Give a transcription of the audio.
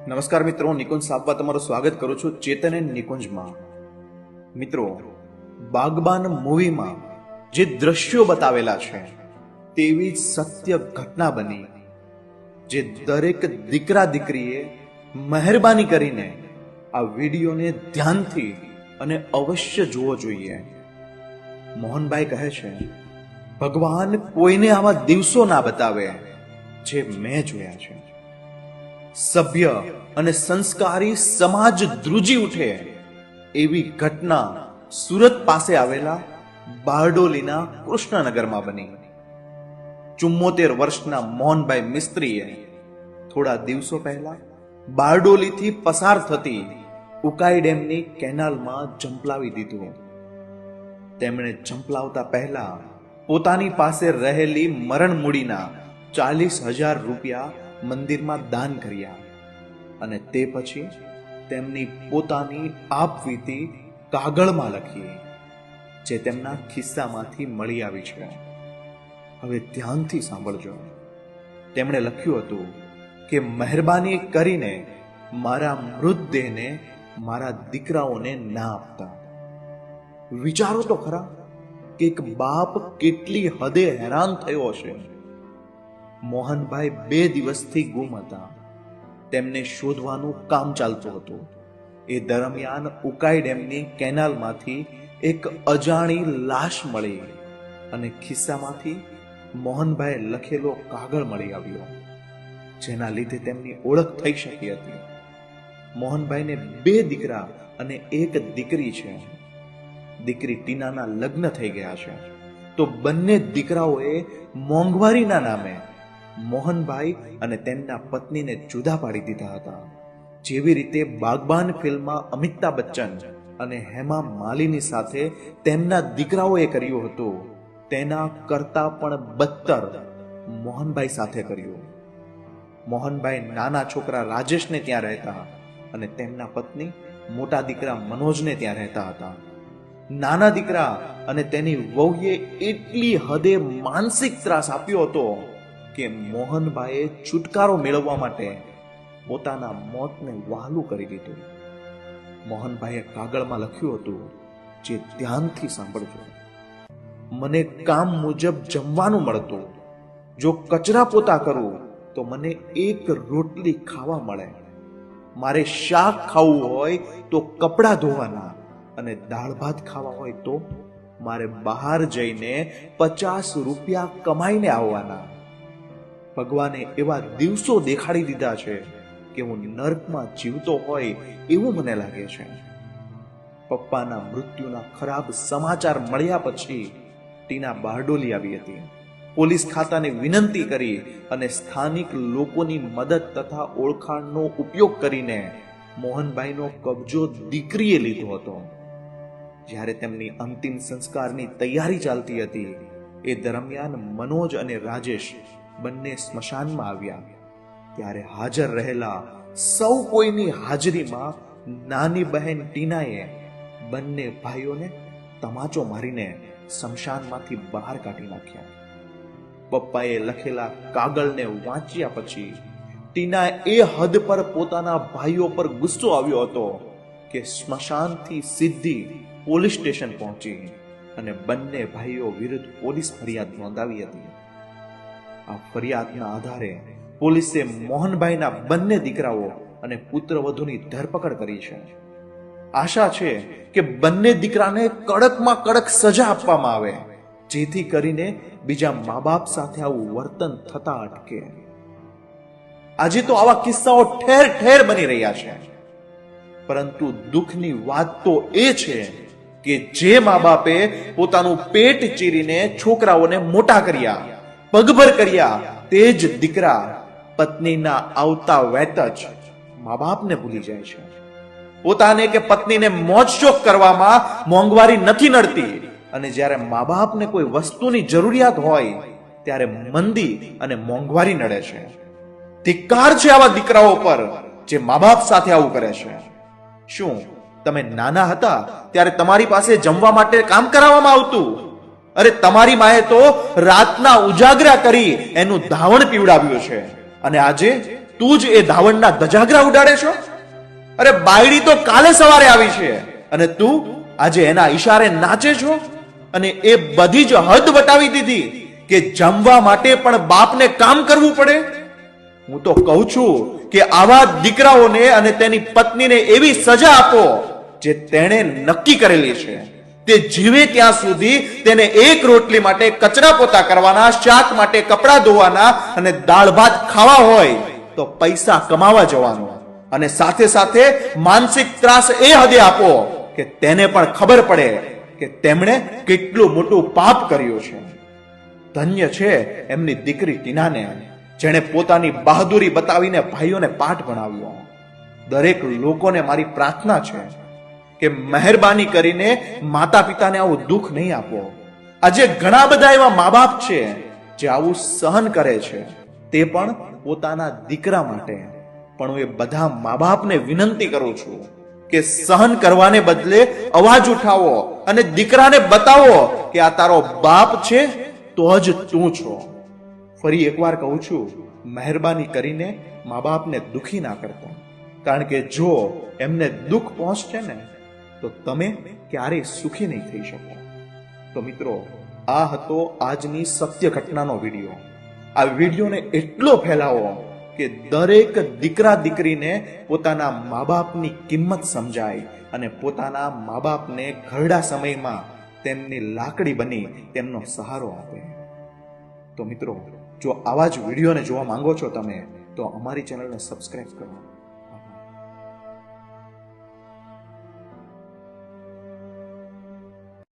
નમસ્કાર મિત્રો, નિકુંજ સાપવા તમારું સ્વાગત કરું છું ચેતન એન્ડ નિકુંજમાં. મિત્રો, બાગબાન મૂવીમાં જે દ્રશ્યો બતાવેલા છે તેવી જ સત્ય ઘટના બની, જે દરેક દીકરા દીકરીએ મહેરબાની કરીને આ વિડીયોને ધ્યાનથી અને અવશ્ય જોવો જોઈએ. મોહનભાઈ કહે છે, ભગવાન કોઈને આવા દિવસો ના બતાવે જે મેં જોયા છે. સભ્ય અને સંસ્કારી સમાજ ધ્રુજી ઉઠે એવી ઘટના સુરત પાસે આવેલા બારડોલીના કૃષ્ણનગરમાં બની. 74 વર્ષના મોહનભાઈ મિસ્ત્રીએ થોડા દિવસો પહેલા બારડોલીથી પસાર થતી ઉકાઈ ડેમની કેનાલમાં જંપલાવી દીધું. તેમણે જંપલાવતા પહેલા પોતાની પાસે રહેલી મરણ મૂડીના 40,000 રૂપિયા મંદિરમાં દાન કર્યા અને તે પછી તેમની પોતાની આપવીતી કાગળમાં લખી, જે તેમના ખિસ્સામાંથી મળી આવી છે. હવે ધ્યાનથી સાંભળજો. તેમણે લખ્યું હતું કે મહેરબાની કરીને મારા મૃતદેહને મારા દીકરાઓને ના આપતા. વિચારો તો ખરા કે એક બાપ કેટલી હદે હેરાન થયો હશે. મોહનભાઈ 2 દિવસથી ગુમ હતા. તેમને શોધવાનું કામ ચાલતું હતું. એ દરમિયાન ઉકાઈ ડેમની કેનાલમાંથી એક અજાણી લાશ મળી અને ખિસ્સામાંથી મોહનભાઈએ લખેલો કાગળ મળી આવ્યો, જેના લીધે તેમની ઓળખ થઈ શકી હતી. મોહનભાઈને 2 દીકરા અને 1 દીકરી છે. દીકરી ટીનાના લગ્ન થઈ ગયા છે, તો બંને દીકરાઓએ મોંઘવારીના નામે મોહનભાઈ અને તેમના પત્નીને જુદા પાડી દીધા હતા. જેવી રીતે બાગબાન ફિલ્મમાં અમિતાભ બચ્ચન અને હેમા માલિની સાથે તેમના દીકરાઓએ કર્યું હતું, તેના કરતા પણ બદતર મોહનભાઈ સાથે કર્યું. મોહનભાઈ નાના છોકરા રાજેશને ત્યાં રહેતા અને તેમના પત્ની મોટા દીકરા મનોજને ત્યાં રહેતા હતા. નાના દીકરા અને તેની વહુએ એટલી હદે માનસિક ત્રાસ આપ્યો હતો કે મોહનભાઈએ છુટકારો મેળવવા માટે પોતાના મોતને વહાલું કરી દીધું. મોહનભાઈએ કાગળમાં લખ્યું હતું, જે ધ્યાનથી સાંભળજો. મને કામ મુજબ જમવાનું મળતું, જો કચરા પોતા કરું તો મને 1 રોટલી ખાવા મળે. મારે શાક ખાવું હોય તો કપડાં ધોવાના અને દાળ ભાત ખાવા હોય તો મારે બહાર જઈને 50 રૂપિયા કમાઈને આવવાના. ભગવાને એવા દિવસો દેખાડી દીધા છે કે હું નર્કમાં જીવતો હોય એવું મને લાગે છે. પપ્પાના મૃત્યુના ખરાબ સમાચાર મળ્યા પછી ટીના બારડોલી આવી હતી. પોલીસ ખાતાને વિનંતી કરી અને સ્થાનિક લોકોની મદદ તથા ઓળખાણનો ઉપયોગ કરીને મોહનભાઈનો કબજો દીકરીએ લીધો હતો. જ્યારે તેમની અંતિમ સંસ્કારની તૈયારી ચાલતી હતી એ દરમિયાન મનોજ અને રાજેશ બંને સ્મશાનમાં આવ્યા. ત્યારે હાજર રહેલા સૌ કોઈની હાજરીમાં નાની બહેન ટીનાએ બંને ભાઈઓને તમાચો મારીને સ્મશાનમાંથી બહાર કાઢી નાખ્યા. પપ્પાએ લખેલા કાગળને વાંચ્યા પછી ટીના એ હદ પર પોતાના ભાઈઓ પર ગુસ્સો આવ્યો હતો કે સ્મશાનથી સીધી પોલીસ સ્ટેશન પહોંચી અને બંને ભાઈઓ વિરુદ્ધ પોલીસ ફરિયાદ નોંધાવી હતી. આ ફરિયાદના આધારે પોલીસે મોહનભાઈના બંને દીકરાઓ અને પુત્રવધુની ધરપકડ કરી છે. આશા છે કે બંને દીકરાને કડકમાં કડક સજા આપવામાં આવે, જેથી કરીને બીજા મા બાપ સાથે આવું વર્તન થતા અટકે. આજે તો આવા કિસ્સાઓ ઠેર ઠેર બની રહ્યા છે, પરંતુ દુઃખની વાત તો એ છે કે જે મા બાપે પોતાનું પેટ ચીરીને છોકરાઓને મોટા કર્યા, પગભર કર્યા, તે જ દીકરા પત્નીના આવતા વેત જ મા બાપને ભૂલી જાય છે. પોતાને કે પત્નીને મોજશોખ કરવામાં મોંઘવારી નથી નડતી, અને જ્યારે મા બાપને કોઈ વસ્તુની જરૂરિયાત હોય ત્યારે મંદી અને મોંઘવારી નડે છે. ધિક્કાર છે આવા દીકરાઓ પર જે મા બાપ સાથે આવું કરે છે. શું તમે નાના હતા ત્યારે તમારી પાસે જમવા માટે કામ કરાવવામાં આવતું? અરે તમારી માએ તો રાતના ઉજાગરા કરી એનું ધાવણ પીવડાવ્યું છે, અને આજે તું જ એ ધાવણના ધજાગરા ઉડાડે છો? અરે બાયડી તો કાલે સવારે આવી છે અને તું આજે એના ઈશારે નાચે છો? અને એ બધી જ હદ વટાવી દીધી કે જમવા માટે પણ બાપને કામ કરવું પડે. હું તો કહું છું કે આવા દીકરાઓને અને તેની પત્નીને એવી સજા આપો જે તેણે નક્કી કરેલી છે. તે જીવે ત્યાં સુધી તેને એક રોટલી માટે કચરા પોતા કરવાના, શાક માટે કપડાં ધોવાના અને દાળ ભાત ખાવા હોય તો પૈસા કમાવા જવાનો. અને સાથે સાથે માનસિક ત્રાસ એ હદે આપો કે તેને પણ ખબર પડે કે તેમણે કેટલું મોટું પાપ કર્યું છે. ધન્ય છે એમની દીકરી ટીનાને, જેણે પોતાની બહાદુરી બતાવીને ભાઈઓને પાઠ ભણાવ્યો. દરેક લોકોને મારી પ્રાર્થના છે કે મહેરબાની કરીને માતા પિતાને આવું દુઃખ નહીં આપો. આજે ઘણા બધા એવા મા બાપ છે જે આવું સહન કરે છે, તે પણ પોતાના દીકરા માટે. પણ હું એ બધા મા બાપને વિનંતી કરું છું કે સહન કરવાને બદલે અવાજ ઉઠાવો અને દીકરાને બતાવો કે આ તારો બાપ છે તો જ તું છો. ફરી એકવાર કહું છું, મહેરબાની કરીને મા બાપને દુખી ના કરતા, કારણ કે જો એમને દુઃખ પહોંચશે ને તો તમે ક્યારેય સુખી નહીં થઈ શકો. તો મિત્રો, આ હતો આજની સત્ય ઘટનાનો વિડીયો. આ વિડીયોને એટલો ફેલાવો કે દરેક દીકરા દીકરીને પોતાના મા બાપની કિંમત સમજાય અને પોતાના મા બાપને ઘરડા સમયમાં તેમની લાકડી બની તેમનો સહારો આપે. તો મિત્રો, જો આવા જ વિડીયોને જોવા માંગો છો તમે, તો અમારી ચેનલને સબસ્ક્રાઇબ કરો.